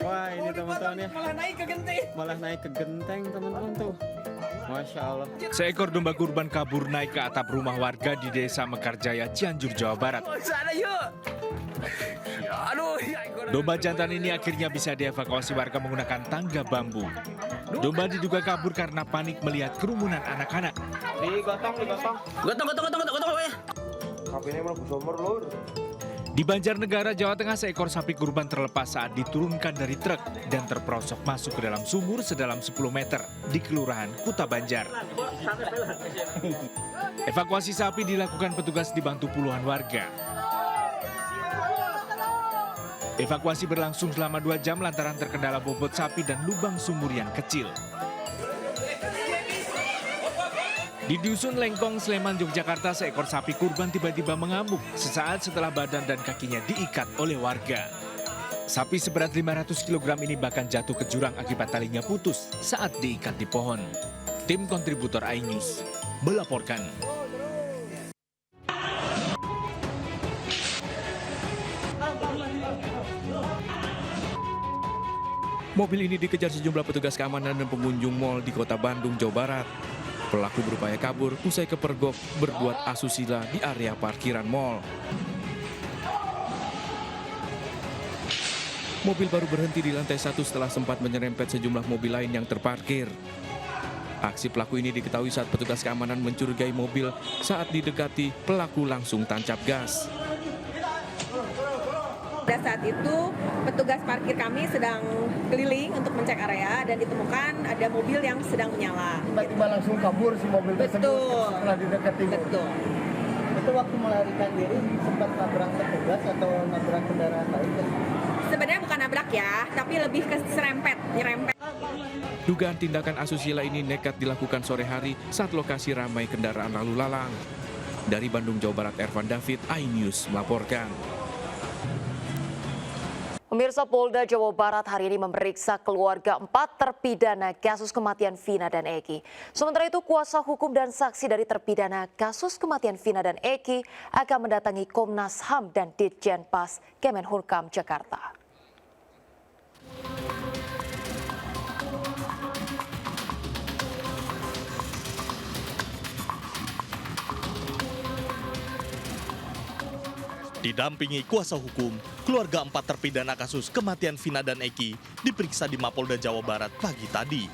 Wah, ini teman-teman ya. Malah naik ke genteng. Malah naik ke genteng teman-teman tuh. Masya Allah. Seekor domba kurban kabur naik ke atap rumah warga di Desa Mekarjaya, Cianjur, Jawa Barat. Sana yuk. Aduh, Domba jantan ini akhirnya bisa dievakuasi warga menggunakan tangga bambu. Domba diduga kabur karena panik melihat kerumunan anak-anak. Digotong. Gotong ya. Kabinnya mlebu sumur lur. Di Banjarnegara, Jawa Tengah, seekor sapi kurban terlepas saat diturunkan dari truk dan terperosok masuk ke dalam sumur sedalam 10 meter di Kelurahan Kuta Banjar. Evakuasi sapi dilakukan petugas dibantu puluhan warga. Evakuasi berlangsung selama 2 jam lantaran terkendala bobot sapi dan lubang sumur yang kecil. Di Dusun Lengkong, Sleman, Yogyakarta, seekor sapi kurban tiba-tiba mengamuk sesaat setelah badan dan kakinya diikat oleh warga. Sapi seberat 500 kg ini bahkan jatuh ke jurang akibat talinya putus saat diikat di pohon. Tim kontributor iNews melaporkan. Mobil ini dikejar sejumlah petugas keamanan dan pengunjung mal di Kota Bandung, Jawa Barat. Pelaku berupaya kabur usai kepergok berbuat asusila di area parkiran mal. Mobil baru berhenti di lantai 1 setelah sempat menyerempet sejumlah mobil lain yang terparkir. Aksi pelaku ini diketahui saat petugas keamanan mencurigai mobil. Saat didekati, pelaku langsung tancap gas. Pada saat itu, petugas parkir kami sedang keliling untuk mencek area dan ditemukan ada mobil yang sedang menyala. Tiba-tiba langsung kabur si mobil tersebut setelah didekati. Betul. Itu waktu melarikan diri sempat nabrak petugas atau nabrak kendaraan lain? Sebenarnya bukan nabrak ya, tapi lebih ke nyerempet. Dugaan tindakan asusila ini nekat dilakukan sore hari saat lokasi ramai kendaraan lalu lalang. Dari Bandung, Jawa Barat, Ervan David, iNews melaporkan. Pemirsa, Polda Jawa Barat hari ini memeriksa keluarga 4 terpidana kasus kematian Vina dan Eki. Sementara itu, kuasa hukum dan saksi dari terpidana kasus kematian Vina dan Eki akan mendatangi Komnas HAM dan Ditjenpas Kemenhukam Jakarta. Didampingi kuasa hukum, keluarga 4 terpidana kasus kematian Vina dan Eki diperiksa di Mapolda Jawa Barat pagi tadi.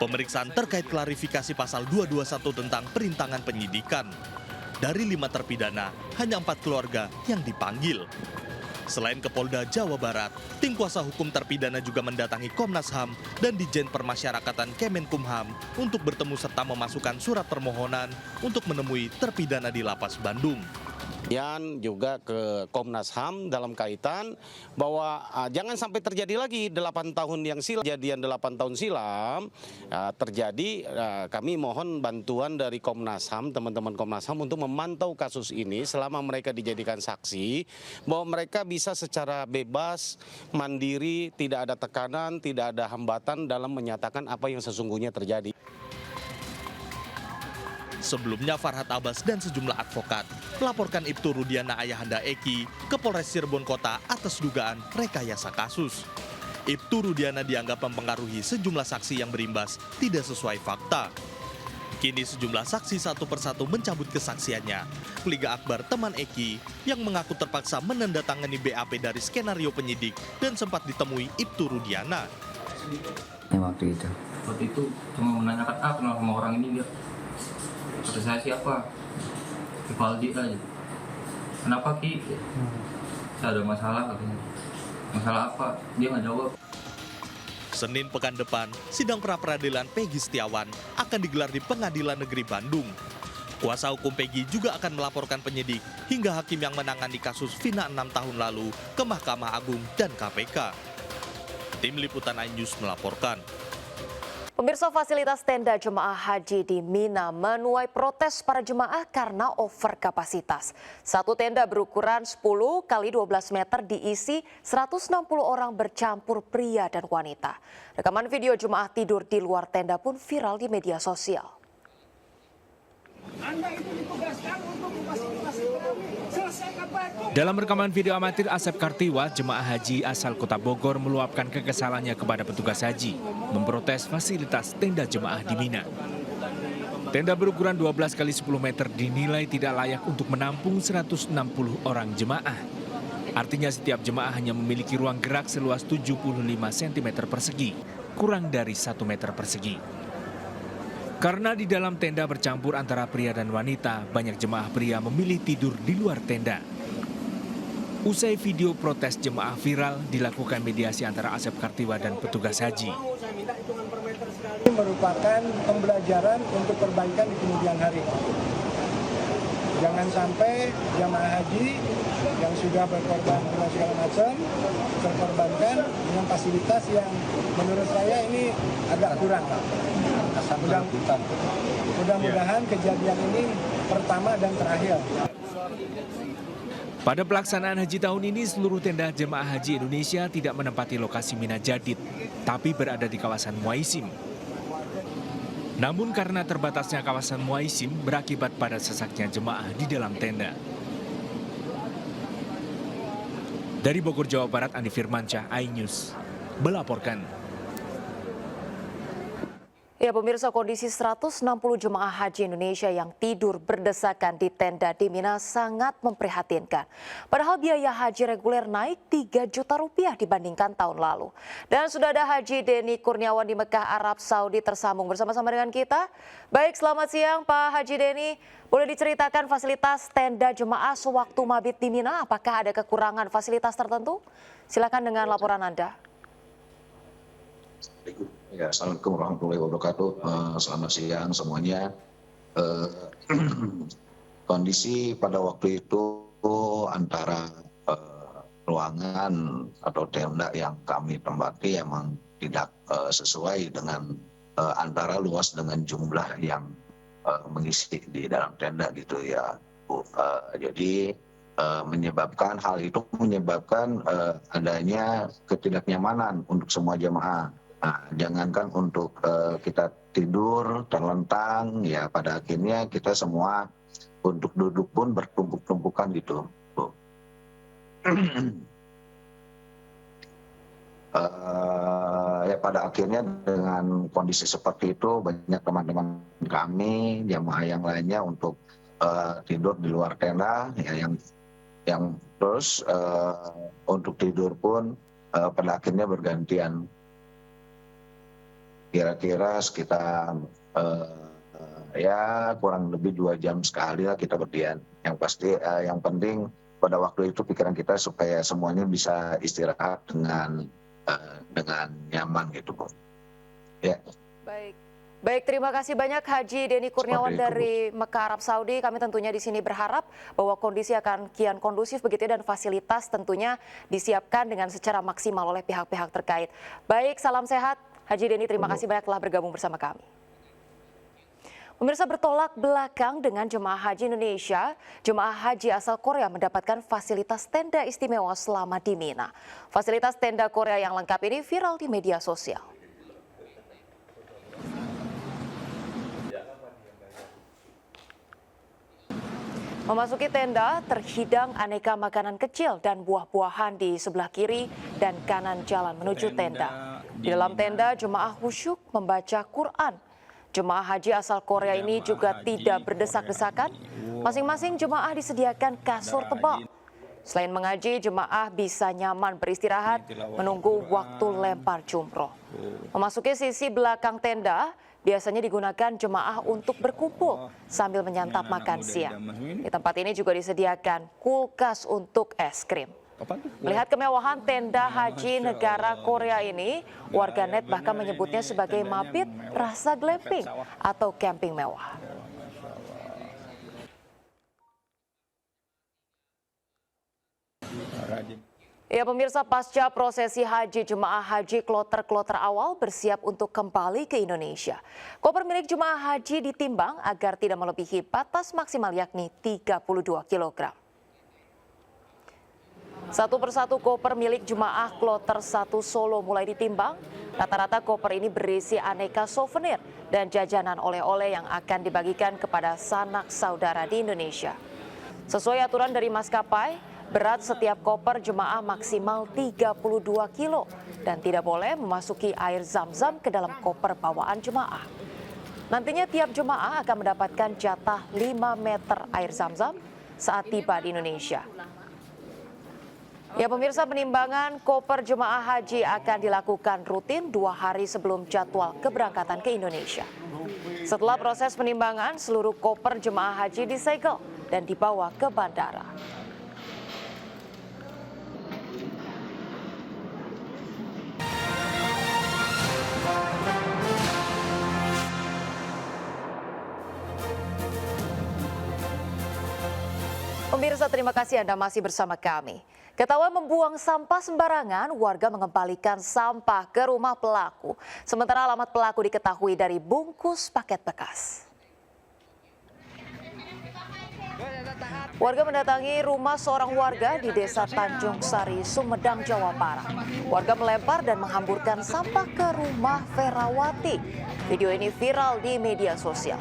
Pemeriksaan terkait klarifikasi pasal 221 tentang perintangan penyidikan. Dari 5 terpidana, hanya 4 keluarga yang dipanggil. Selain ke Polda Jawa Barat, tim kuasa hukum terpidana juga mendatangi Komnas HAM dan Ditjen Permasyarakatan Kemenkumham untuk bertemu serta memasukkan surat permohonan untuk menemui terpidana di Lapas Bandung. Dan juga ke Komnas HAM dalam kaitan bahwa jangan sampai terjadi lagi 8 tahun yang silam, kejadian 8 tahun silam terjadi. Kami mohon bantuan dari Komnas HAM, teman-teman Komnas HAM untuk memantau kasus ini selama mereka dijadikan saksi, bahwa mereka bisa secara bebas, mandiri, tidak ada tekanan, tidak ada hambatan dalam menyatakan apa yang sesungguhnya terjadi. Sebelumnya Farhad Abbas dan sejumlah advokat melaporkan Ibtu Rudiana ayahanda Eki ke Polres Cirebon Kota atas dugaan rekayasa kasus. Ibtu Rudiana dianggap mempengaruhi sejumlah saksi yang berimbas tidak sesuai fakta. Kini sejumlah saksi satu persatu mencabut kesaksiannya. Liga Akbar, teman Eki, yang mengaku terpaksa menandatangani BAP dari skenario penyidik dan sempat ditemui Ibtu Rudiana. Waktu itu cuma menanyakan kenal sama orang ini dia. Kata saya siapa? Vivaldi aja. Kenapa Ki? Saya ada masalah katanya. Masalah apa? Dia nggak jawab. Senin pekan depan, sidang pra-peradilan Peggy Setiawan akan digelar di Pengadilan Negeri Bandung. Kuasa hukum Peggy juga akan melaporkan penyidik hingga hakim yang menangani kasus Vina 6 tahun lalu ke Mahkamah Agung dan KPK. Tim Liputan iNews melaporkan. Pemirsa, fasilitas tenda jemaah haji di Mina menuai protes para jemaah karena over kapasitas. Satu tenda berukuran 10 kali 12 meter diisi 160 orang bercampur pria dan wanita. Rekaman video jemaah tidur di luar tenda pun viral di media sosial. Anda itu ditugaskan untuk memfasilitasi kami. Dalam rekaman video amatir Asep Kartiwa, jemaah haji asal Kota Bogor meluapkan kekesalannya kepada petugas haji, memprotes fasilitas tenda jemaah di Mina. Tenda berukuran 12 x 10 meter dinilai tidak layak untuk menampung 160 orang jemaah. Artinya setiap jemaah hanya memiliki ruang gerak seluas 75 cm persegi, kurang dari 1 meter persegi. Karena di dalam tenda bercampur antara pria dan wanita, banyak jemaah pria memilih tidur di luar tenda. Usai video protes jemaah viral, dilakukan mediasi antara Asep Kartiwa dan petugas haji. Ini merupakan pembelajaran untuk perbaikan di kemudian hari. Jangan sampai jemaah haji yang sudah berkorban dengan segala macam terkorbankan dengan fasilitas yang menurut saya ini agak kurang. Mudah-mudahan kejadian ini pertama dan terakhir. Pada pelaksanaan haji tahun ini, seluruh tenda jemaah haji Indonesia tidak menempati lokasi Mina Jadid, tapi berada di kawasan Muaisim. Namun karena terbatasnya kawasan Muaisim berakibat pada sesaknya jemaah di dalam tenda. Dari Bogor, Jawa Barat, Andi Firmansyah, iNews melaporkan. Ya pemirsa, kondisi 160 jemaah haji Indonesia yang tidur berdesakan di tenda di Mina sangat memprihatinkan. Padahal biaya haji reguler naik 3 juta rupiah dibandingkan tahun lalu. Dan sudah ada Haji Denny Kurniawan di Mekah, Arab Saudi tersambung bersama-sama dengan kita. Baik, selamat siang Pak Haji Denny. Boleh diceritakan fasilitas tenda jemaah sewaktu mabit di Mina? Apakah ada kekurangan fasilitas tertentu? Silakan dengan laporan Anda. Ya, Assalamualaikum warahmatullahi wabarakatuh. Selamat siang semuanya. Kondisi pada waktu itu antara ruangan atau tenda yang kami tempati emang tidak sesuai dengan antara luas dengan jumlah yang mengisi di dalam tenda gitu ya, Bu. Jadi menyebabkan hal itu menyebabkan adanya ketidaknyamanan untuk semua jemaah. Nah, jangankan untuk kita tidur terlentang, ya pada akhirnya kita semua untuk duduk pun bertumpuk-tumpukan gitu, Bu. Ya pada akhirnya dengan kondisi seperti itu banyak teman-teman kami jemaah yang lainnya untuk tidur di luar tenda, ya yang terus untuk tidur pun pada akhirnya bergantian. Kira-kira sekitar ya kurang lebih 2 jam sekali lah kita berdiam. Yang pasti yang penting pada waktu itu pikiran kita supaya semuanya bisa istirahat dengan nyaman gitu, Bu. Ya. Baik, terima kasih banyak Haji Denny Kurniawan dari Mekah, Arab Saudi. Kami tentunya di sini berharap bahwa kondisi akan kian kondusif begitu dan fasilitas tentunya disiapkan dengan secara maksimal oleh pihak-pihak terkait. Baik, salam sehat. Haji Denny, terima kasih banyak telah bergabung bersama kami. Pemirsa, bertolak belakang dengan jemaah haji Indonesia, jemaah haji asal Korea mendapatkan fasilitas tenda istimewa selama di Mina. Fasilitas tenda Korea yang lengkap ini viral di media sosial. Memasuki tenda, terhidang aneka makanan kecil dan buah-buahan di sebelah kiri dan kanan jalan menuju tenda. Di dalam tenda, jemaah khusyuk membaca Quran. Jemaah haji asal Korea ini juga tidak berdesak-desakan. Masing-masing jemaah disediakan kasur tebal. Selain mengaji, jemaah bisa nyaman beristirahat menunggu waktu lempar jumroh. Memasuki sisi belakang tenda, biasanya digunakan jemaah untuk berkumpul sambil menyantap makan siang. Di tempat ini juga disediakan kulkas untuk es krim. Melihat kemewahan tenda haji negara Korea ini, warganet bahkan menyebutnya sebagai mabit rasa glamping atau camping mewah. Ya pemirsa, pasca prosesi haji, jemaah haji kloter-kloter awal bersiap untuk kembali ke Indonesia. Koper milik jemaah haji ditimbang agar tidak melebihi batas maksimal yakni 32 kg. Satu persatu koper milik jemaah kloter 1 Solo mulai ditimbang. Rata-rata koper ini berisi aneka souvenir dan jajanan oleh-oleh yang akan dibagikan kepada sanak saudara di Indonesia. Sesuai aturan dari maskapai, berat setiap koper jemaah maksimal 32 kilo dan tidak boleh memasuki air zam-zam ke dalam koper bawaan jemaah. Nantinya tiap jemaah akan mendapatkan jatah 5 meter air zam-zam saat tiba di Indonesia. Ya pemirsa, penimbangan koper jemaah haji akan dilakukan rutin 2 hari sebelum jadwal keberangkatan ke Indonesia. Setelah proses penimbangan, seluruh koper jemaah haji disegel dan dibawa ke bandara. Pemirsa, terima kasih Anda masih bersama kami. Ketahuan membuang sampah sembarangan, warga mengembalikan sampah ke rumah pelaku. Sementara alamat pelaku diketahui dari bungkus paket bekas. Warga mendatangi rumah seorang warga di Desa Tanjung Sari, Sumedang, Jawa Barat. Warga melempar dan menghamburkan sampah ke rumah Ferawati. Video ini viral di media sosial.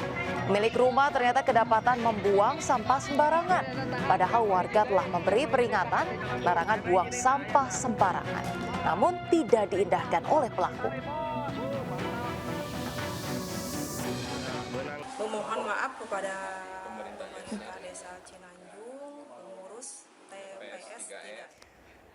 Pemilik rumah ternyata kedapatan membuang sampah sembarangan. Padahal warga telah memberi peringatan larangan buang sampah sembarangan. Namun tidak diindahkan oleh pelaku. Memohon maaf kepada pemerintah Desa Cinanjung, pengurus TPS tidak.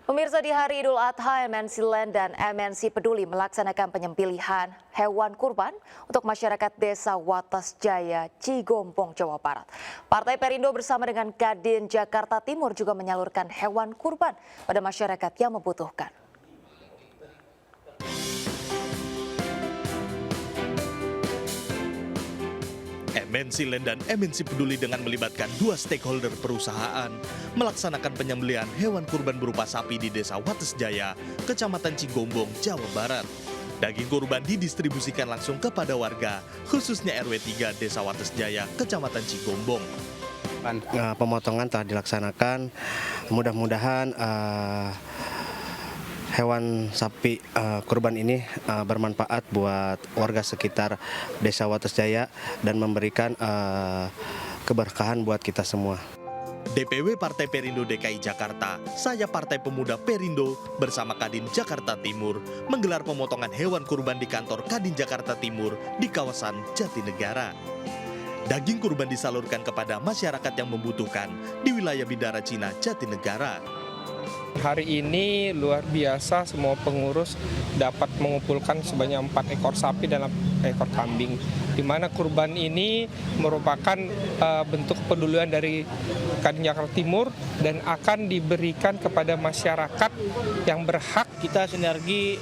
Pemirsa, di hari Idul Adha, MNC Land dan MNC Peduli melaksanakan penyembelihan hewan kurban untuk masyarakat Desa Wates Jaya, Cigombong, Jawa Barat. Partai Perindo bersama dengan Kadin Jakarta Timur juga menyalurkan hewan kurban pada masyarakat yang membutuhkan. MNC Land dan MNC Peduli dengan melibatkan 2 stakeholder perusahaan melaksanakan penyembelihan hewan kurban berupa sapi di Desa Wates Jaya, Kecamatan Cigombong, Jawa Barat. Daging kurban didistribusikan langsung kepada warga, khususnya RW 3 Desa Wates Jaya, Kecamatan Cigombong. Pemotongan telah dilaksanakan, mudah-mudahan hewan sapi kurban ini bermanfaat buat warga sekitar Desa Wates Jaya dan memberikan keberkahan buat kita semua. DPW Partai Perindo DKI Jakarta, saya Partai Pemuda Perindo bersama Kadin Jakarta Timur menggelar pemotongan hewan kurban di kantor Kadin Jakarta Timur di kawasan Jatinegara. Daging kurban disalurkan kepada masyarakat yang membutuhkan di wilayah Bidara Cina, Jatinegara. Hari ini luar biasa, semua pengurus dapat mengumpulkan sebanyak 4 ekor sapi dan 1 ekor kambing. Di mana kurban ini merupakan bentuk kepedulian dari Kadin Jakarta Timur dan akan diberikan kepada masyarakat yang berhak. Kita sinergi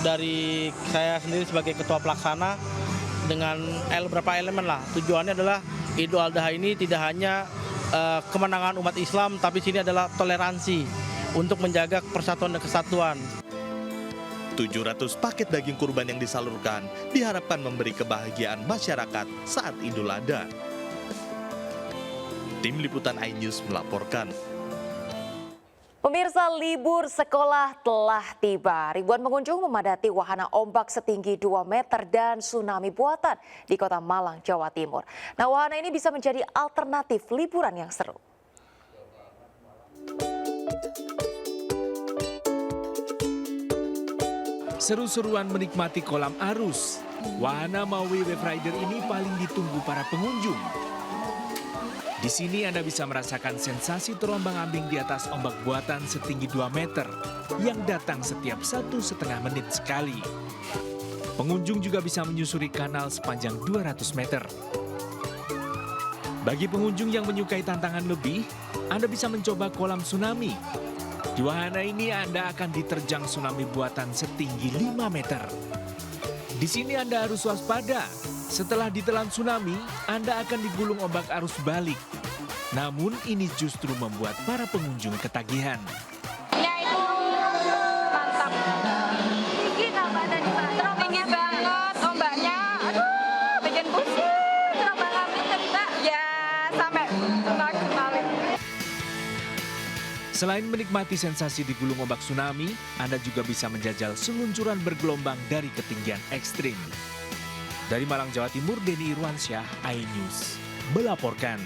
dari saya sendiri sebagai ketua pelaksana dengan beberapa elemen lah. Tujuannya adalah Idul Adha ini tidak hanya kemenangan umat Islam, tapi sini adalah toleransi untuk menjaga persatuan dan kesatuan. 700 paket daging kurban yang disalurkan diharapkan memberi kebahagiaan masyarakat saat Idul Adha. Tim Liputan iNews melaporkan. Pemirsa, libur sekolah telah tiba. Ribuan pengunjung memadati wahana ombak setinggi 2 meter dan tsunami buatan di Kota Malang, Jawa Timur. Nah, wahana ini bisa menjadi alternatif liburan yang seru. Seru-seruan menikmati kolam arus. Wahana Maui Wave Rider ini paling ditunggu para pengunjung. Di sini Anda bisa merasakan sensasi terombang-ambing di atas ombak buatan setinggi 2 meter yang datang setiap 1,5 menit sekali. Pengunjung juga bisa menyusuri kanal sepanjang 200 meter. Bagi pengunjung yang menyukai tantangan lebih, Anda bisa mencoba kolam tsunami. Di wahana ini Anda akan diterjang tsunami buatan setinggi 5 meter. Di sini Anda harus waspada. Setelah ditelan tsunami, Anda akan digulung ombak arus balik. Namun ini justru membuat para pengunjung ketagihan. Ya itu mantap. Tinggi namanya di sana. Tinggi banget ombaknya. Aduh, bikin pusing. Terombang-ambing cerita. Ya sampai kenal-kenalin. Selain menikmati sensasi digulung ombak tsunami, Anda juga bisa menjajal seluncuran bergelombang dari ketinggian ekstrim. Dari Malang, Jawa Timur, Denny Irwansyah, iNews melaporkan.